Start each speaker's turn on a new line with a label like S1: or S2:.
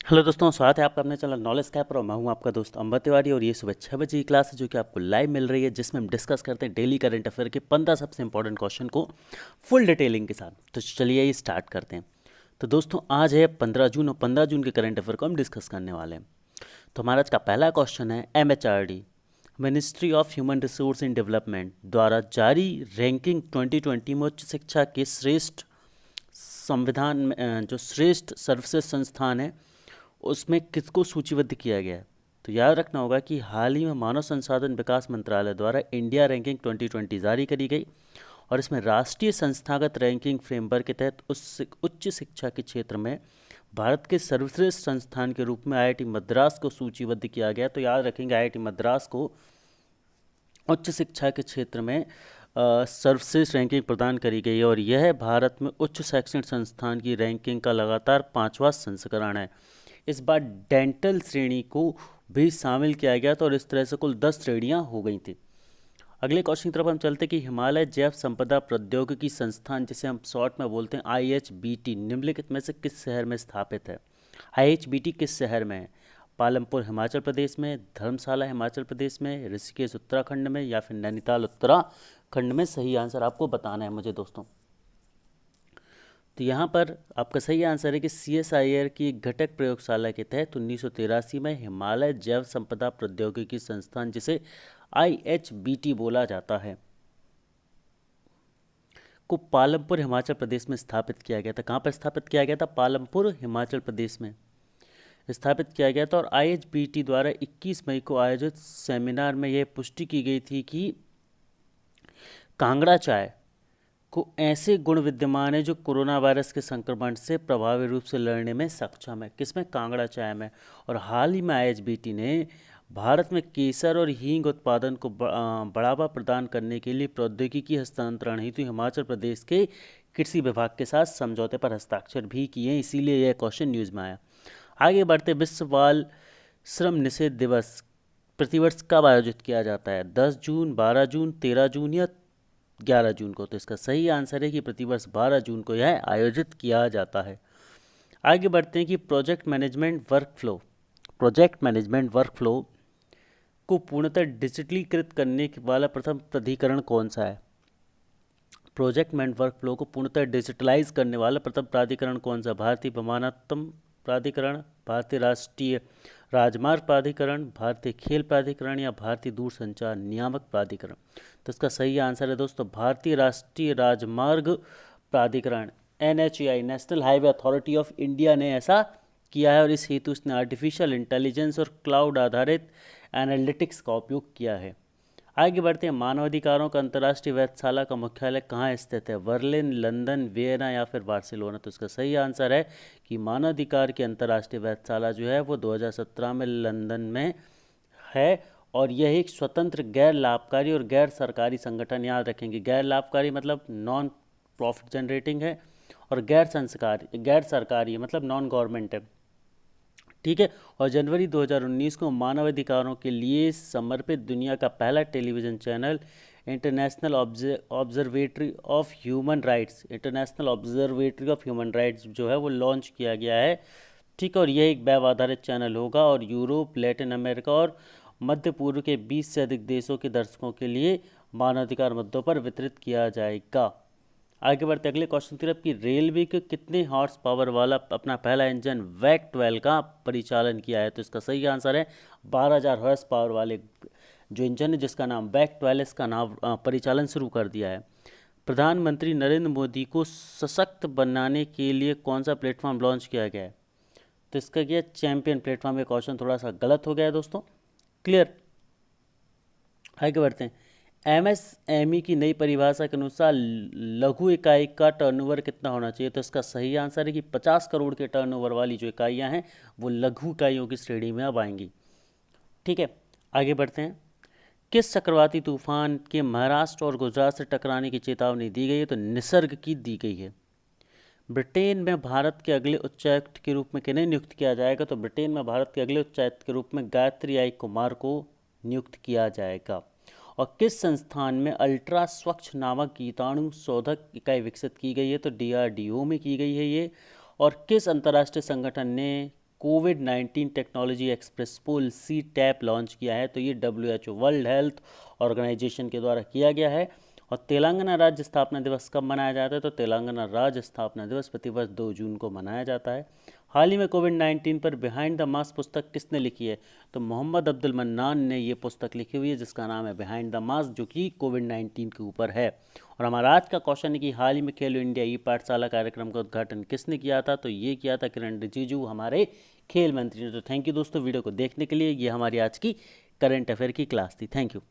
S1: Hello दोस्तों, स्वागत है आपका अपने चैनल नॉलेज कैप पर। मैं हूं आपका दोस्त अंबर तिवारी और ये सुबह 6 बजे की क्लास है जो कि आपको लाइव मिल रही है, जिसमें हम डिस्कस करते हैं डेली करंट अफेयर के 15 सबसे इंपॉर्टेंट क्वेश्चन को फुल डिटेलिंग के साथ। तो चलिए ये स्टार्ट करते हैं। तो दोस्तों आज है 15 जून और 15 जून के करंट अफेयर को हम डिस्कस करने वाले हैं। तो हमारा आज का पहला क्वेश्चन है, MHRD ministry of human resource and development द्वारा जारी रैंकिंग 2020 में उच्च शिक्षा के श्रेष्ठ संविधान में जो श्रेष्ठ सर्वश्रेष्ठ संस्थान है उसमें किसको सूचीबद्ध किया गया है। तो याद रखना होगा कि हाल ही में मानव संसाधन विकास मंत्रालय द्वारा इंडिया रैंकिंग 2020 जारी करी गई और इसमें राष्ट्रीय संस्थागत रैंकिंग फ्रेमवर्क के तहत उच्च शिक्षा के क्षेत्र में भारत के सर्वश्रेष्ठ संस्थान के रूप में IIT मद्रास को सूचीबद्ध किया गया। तो याद रखेंगे IIT मद्रास को उच्च शिक्षा के क्षेत्र में सर्वश्रेष्ठ रैंकिंग प्रदान करी गई है और यह भारत में उच्च शैक्षणिक संस्थान की रैंकिंग का लगातार 5वां संस्करण है। इस बार डेंटल श्रेणी को भी शामिल किया गया था और इस तरह से कुल 10 श्रेणियां हो गई थी। अगले क्वेश्चन की तरफ हम चलते कि हिमालय जैव संपदा प्रौद्योगिकी संस्थान, जिसे हम शॉर्ट में बोलते हैं IHBT, निम्नलिखित में से किस शहर में स्थापित है। IHBT किस शहर में है? पालमपुर हिमाचल प्रदेश में, धर्मशाला हिमाचल प्रदेश में, ऋषिकेश उत्तराखंड में या फिर नैनीताल उत्तराखंड में? सही आंसर आपको बताना है मुझे दोस्तों। तो यहाँ पर आपका सही आंसर है कि CSIR की एक घटक प्रयोगशाला के तहत 1983 में हिमालय जैव संपदा प्रौद्योगिकी संस्थान, जिसे IHBT बोला जाता है, को पालमपुर हिमाचल प्रदेश में स्थापित किया गया था। कहाँ पर स्थापित किया गया था? पालमपुर हिमाचल प्रदेश में स्थापित किया गया था। और IHBT द्वारा 21 मई को आयोजित सेमिनार में यह पुष्टि की गई थी कि कांगड़ा चाय को ऐसे गुण विद्यमान है जो कोरोना वायरस के संक्रमण से प्रभावी रूप से लड़ने में सक्षम है। किसमें? कांगड़ा चाय में। और हाल ही में IHBT ने भारत में केसर और हींग उत्पादन को बढ़ावा प्रदान करने के लिए प्रौद्योगिकी हस्तांतरण हेतु हिमाचल प्रदेश के कृषि विभाग के साथ समझौते पर हस्ताक्षर भी किए, इसीलिए यह क्वेश्चन न्यूज़ में आया। आगे बढ़ते, विश्व बाल श्रम निषेध दिवस प्रतिवर्ष कब आयोजित किया जाता है? 10 जून, 12 जून, 13 जून या 11 जून को? तो इसका सही आंसर है कि प्रतिवर्ष 12 जून को यह आयोजित किया जाता है। आगे बढ़ते हैं कि प्रोजेक्ट मैनेजमेंट वर्कफ्लो को पूर्णतः डिजिटलीकृत करने वाला प्रथम प्राधिकरण कौन सा है? प्रोजेक्ट मैनेजमेंट वर्कफ्लो को पूर्णतः डिजिटलाइज करने वाला प्रथम प्राधिकरण कौन सा? भारतीय विमानत्तम प्राधिकरण, भारतीय राष्ट्रीय राजमार्ग प्राधिकरण, भारतीय खेल प्राधिकरण या भारतीय दूरसंचार नियामक प्राधिकरण? तो इसका सही आंसर है दोस्तों भारतीय राष्ट्रीय राजमार्ग प्राधिकरण, NHAI, national highway authority of India ने ऐसा किया है और इस हेतु उसने आर्टिफिशियल इंटेलिजेंस और क्लाउड आधारित एनालिटिक्स का उपयोग किया है। आगे बढ़ते हैं, मानवाधिकारों का अंतर्राष्ट्रीय वेधशाला का मुख्यालय कहाँ स्थित है? बर्लिन, लंदन, वियना या फिर बार्सिलोना? तो इसका सही आंसर है कि मानवाधिकार की अंतर्राष्ट्रीय वेधशाला जो है वो 2017 में लंदन में है और यह एक स्वतंत्र गैर लाभकारी और गैर सरकारी संगठन, याद रखेंगे, गैर लाभकारी मतलब नॉन प्रॉफिट जनरेटिंग है और गैर सरकारी मतलब नॉन गवर्नमेंट है। ठीक है। और जनवरी 2019 को मानवाधिकारों के लिए समर्पित दुनिया का पहला television channel international observatory of human rights जो है वो लॉन्च किया गया है। ठीक है। और यह एक वेब आधारित चैनल होगा और यूरोप, लैटिन अमेरिका और मध्य पूर्व के 20 से अधिक देशों के दर्शकों के लिए मानवाधिकार मुद्दों पर वितरित किया जाएगा। आगे बढ़ते अगले क्वेश्चन की तरफ कि रेलवे के कितने हॉर्स पावर वाला अपना पहला इंजन वैक 12 का परिचालन किया है? तो इसका सही आंसर है 12,000 हॉर्स पावर वाले जो इंजन है जिसका नाम वैक 12, इसका नाम परिचालन शुरू कर दिया है। प्रधानमंत्री नरेंद्र मोदी को सशक्त बनाने के लिए कौन सा प्लेटफॉर्म लॉन्च किया गया है? तो इसका क्या चैंपियन प्लेटफॉर्म। ये क्वेश्चन थोड़ा सा गलत हो गया है दोस्तों, क्लियर। आगे बढ़ते हैं, MSME की नई परिभाषा के अनुसार लघु इकाई का टर्नओवर कितना होना चाहिए? तो इसका सही आंसर है कि 50 करोड़ के टर्नओवर वाली जो इकाइयां हैं वो लघु इकाइयों की श्रेणी में अब आएंगी। ठीक है। आगे बढ़ते हैं, किस चक्रवाती तूफान के महाराष्ट्र और गुजरात से टकराने की चेतावनी दी गई है? तो निसर्ग की दी गई है। ब्रिटेन में भारत के अगले उच्चायुक्त के रूप में किन्हें नियुक्त किया जाएगा? तो ब्रिटेन में भारत के अगले उच्चायुक्त के रूप में गायत्री आई कुमार को नियुक्त किया जाएगा। और किस संस्थान में अल्ट्रा स्वच्छ नामक कीटाणु शोधक इकाई विकसित की गई है? तो DRDO में की गई है ये। और किस अंतर्राष्ट्रीय संगठन ने कोविड-19 टेक्नोलॉजी एक्सप्रेस पुल सी टैप लॉन्च किया है। तो ये WHO वर्ल्ड हेल्थ ऑर्गेनाइजेशन के द्वारा किया गया है। और तेलंगाना राज्य स्थापना दिवस कब मनाया जाता है? तो तेलंगाना राज्य स्थापना दिवस प्रतिवर्ष 2 जून को मनाया जाता है। हाल ही में कोविड-19 पर बिहाइंड द मास्क पुस्तक किसने लिखी है? तो मोहम्मद अब्दुल मन्नान ने ये पुस्तक लिखी हुई है, जिसका नाम है बिहाइंड द मास्क, जो कि कोविड-19 के ऊपर है। और हमारा आज का क्वेश्चन है कि हाल ही में खेलो इंडिया ई पाठशाला कार्यक्रम का उद्घाटन किसने किया था? तो ये किया था किरण रिजिजू, हमारे खेल मंत्री ने। तो थैंक यू दोस्तों वीडियो को देखने के लिए। ये हमारी आज की करंट अफेयर की क्लास थी। Thank you.